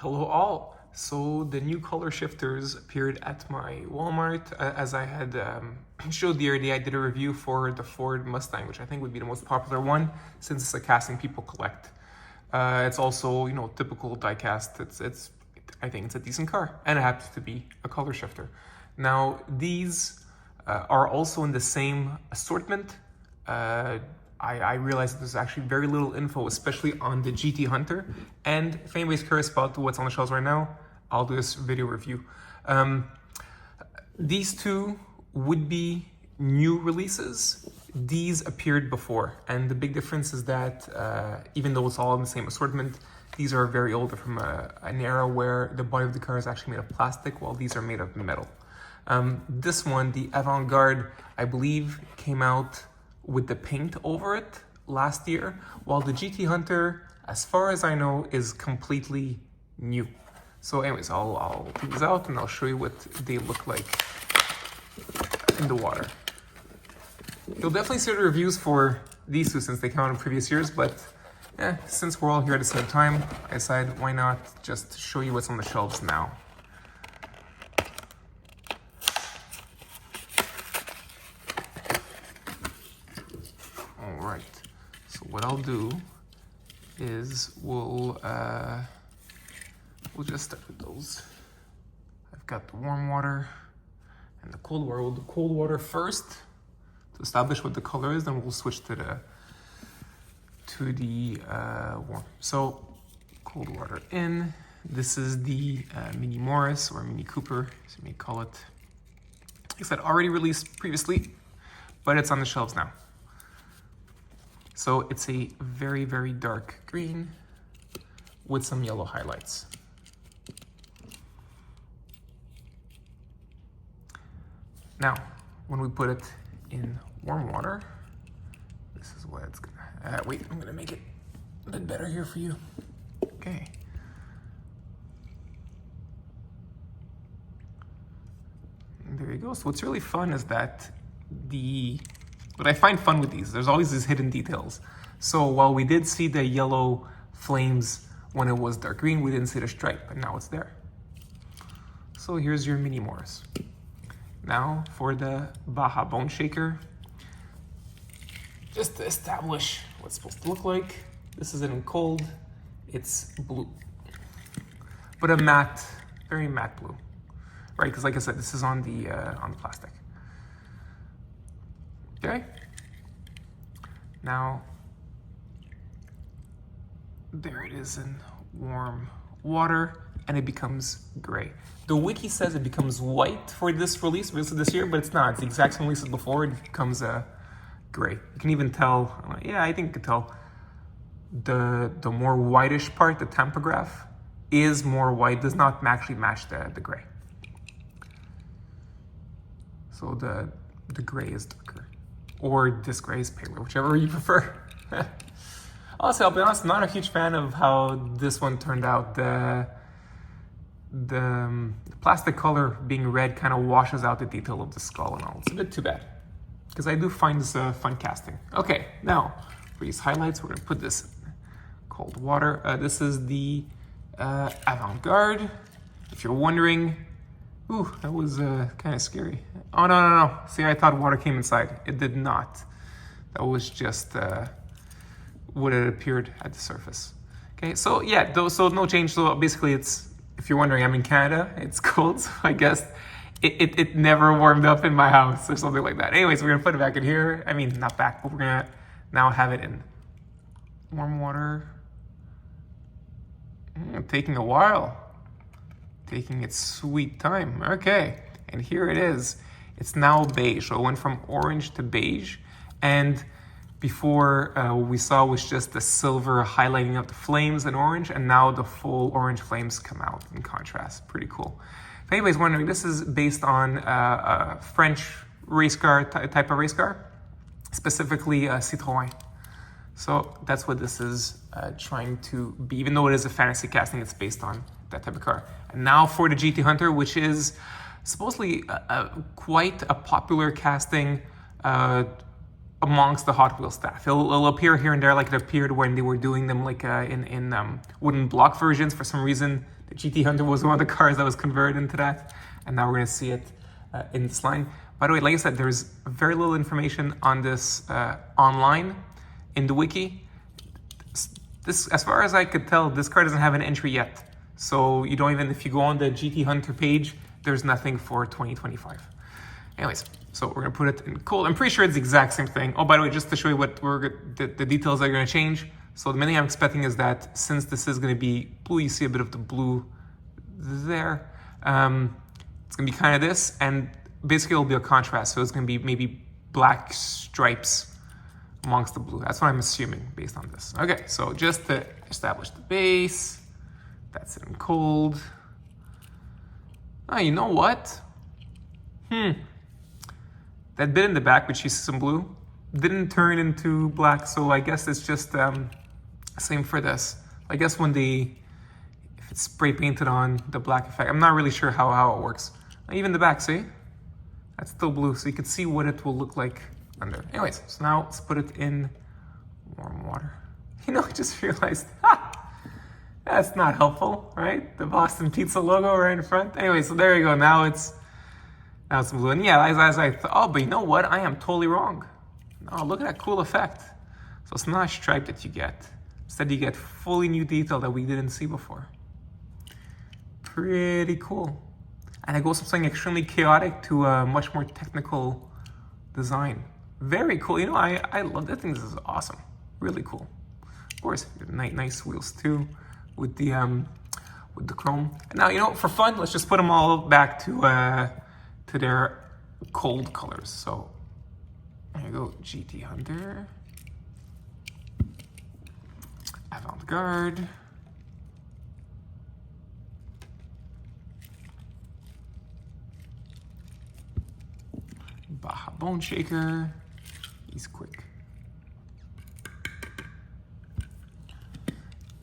Hello all. So the new color shifters appeared at my Walmart. As I had showed the other day, I did a review for the Ford Mustang, which I think would be the most popular one since it's a casting people collect. It's also, typical die-cast. I think it's a decent car, and it happens to be a color shifter. Now these are also in the same assortment. I realized that there's actually very little info, especially on the GT Hunter. And if anybody's curious about what's on the shelves right now, I'll do this video review. These two would be new releases. These appeared before, and the big difference is that even though it's all in the same assortment, these are very old. They're from an era where the body of the car is actually made of plastic, while these are made of metal. This one, the Avant Garde, I believe came out with the paint over it last year, while the GT Hunter, as far as I know, is completely new. So anyways, I'll take these out and I'll show you what they look like in the water. You'll definitely see the reviews for these two since they came out in previous years, but since we're all here at the same time, I decided why not just show you what's on the shelves now. Alright, so what I'll do is we'll just start with those. I've got the warm water and the cold water. We'll do cold water first to establish what the color is, then we'll switch to the warm. So cold water in. This is the Mini Morris or Mini Cooper, as you may call it. Like I said, already released previously, but it's on the shelves now. So it's a very, very dark green with some yellow highlights. Now, when we put it in warm water, this is what it's gonna, wait, I'm gonna make it a bit better here for you. Okay. And there you go. So what's really fun is that what I find fun with these, there's always these hidden details. So while we did see the yellow flames when it was dark green, we didn't see the stripe, but now it's there. So here's your Mini Morris. Now for the Baja Boneshaker, just to establish what's supposed to look like. This isn't in cold, it's blue, but a matte, very matte blue, right? Because like I said, this is on the plastic. Okay. Now, there it is in warm water, and it becomes gray. The wiki says it becomes white for this release this year, but it's not. It's the exact same release as before. It becomes gray. You can even tell, I think you can tell the more whitish part, the tampograph, is more white, does not actually match the gray. So the gray is darker. Or this gray is paler, whichever you prefer. Also, I'll be honest, I'm not a huge fan of how this one turned out. The plastic color being red kind of washes out the detail of the skull and all. It's a bit too bad, because I do find this fun casting. Okay, now for these highlights, we're gonna put this in cold water. This is the Avant Garde. If you're wondering, ooh, that was kind of scary. Oh, no. See, I thought water came inside. It did not. That was just what it appeared at the surface. Okay, so yeah, so no change. So basically it's, if you're wondering, I'm in Canada, it's cold, so I guess it never warmed up in my house or something like that. Anyways, we're gonna put it back in here. I mean, not back, but we're gonna now have it in warm water. Taking a while. Taking its sweet time. Okay, and here it is. It's now beige. So it went from orange to beige, and before what we saw was just the silver highlighting up the flames in orange, and now the full orange flames come out in contrast. Pretty cool. If anybody's wondering, this is based on a French race car type of race car, specifically Citroën. So that's what this is trying to be. Even though it is a fantasy casting, it's based on that type of car. And now for the GT Hunter, which is supposedly quite a popular casting amongst the Hot Wheels staff. It'll appear here and there like it appeared when they were doing them like in wooden block versions. For some reason, the GT Hunter was one of the cars that was converted into that, and now we're going to see it in this line. By the way, like I said, there's very little information on this online in the wiki. This, as far as I could tell, this car doesn't have an entry yet. So you don't even, if you go on the GT Hunter page, there's nothing for 2025. Anyways, so we're gonna put it in cold. I'm pretty sure it's the exact same thing. Oh, by the way, just to show you what the details are gonna change. So the main thing I'm expecting is that since this is gonna be blue, you see a bit of the blue there. It's gonna be kind of this, and basically it'll be a contrast. So it's gonna be maybe black stripes amongst the blue. That's what I'm assuming based on this. Okay, so just to establish the base, that's in cold. Oh, you know what? That bit in the back, which you see some blue, didn't turn into black, so I guess it's just same for this. I guess when if it's spray painted on, the black effect, I'm not really sure how it works. Even the back, see? That's still blue, so you can see what it will look like under. Anyways, so now let's put it in warm water. You know, I just realized, that's not helpful, right? The Boston Pizza logo right in front. Anyway, so there you go. Now it's blue. And yeah, as I thought, oh, but you know what? I am totally wrong. Oh, look at that cool effect. So it's not a stripe that you get. Instead, you get fully new detail that we didn't see before. Pretty cool. And it goes from something extremely chaotic to a much more technical design. Very cool. You know, I love that thing. This is awesome. Really cool. Of course, nice wheels too with the chrome. And now, you know, for fun, let's just put them all back to their cold colors. So there you go, GT Hunter, Avant Garde, Baja Boneshaker, he's quick,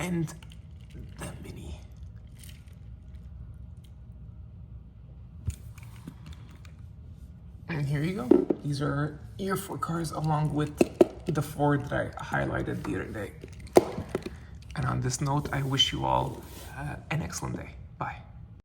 and the Mini. And here you go. These are your 4 cars along with the 4 that I highlighted the other day. And on this note, I wish you all an excellent day. Bye.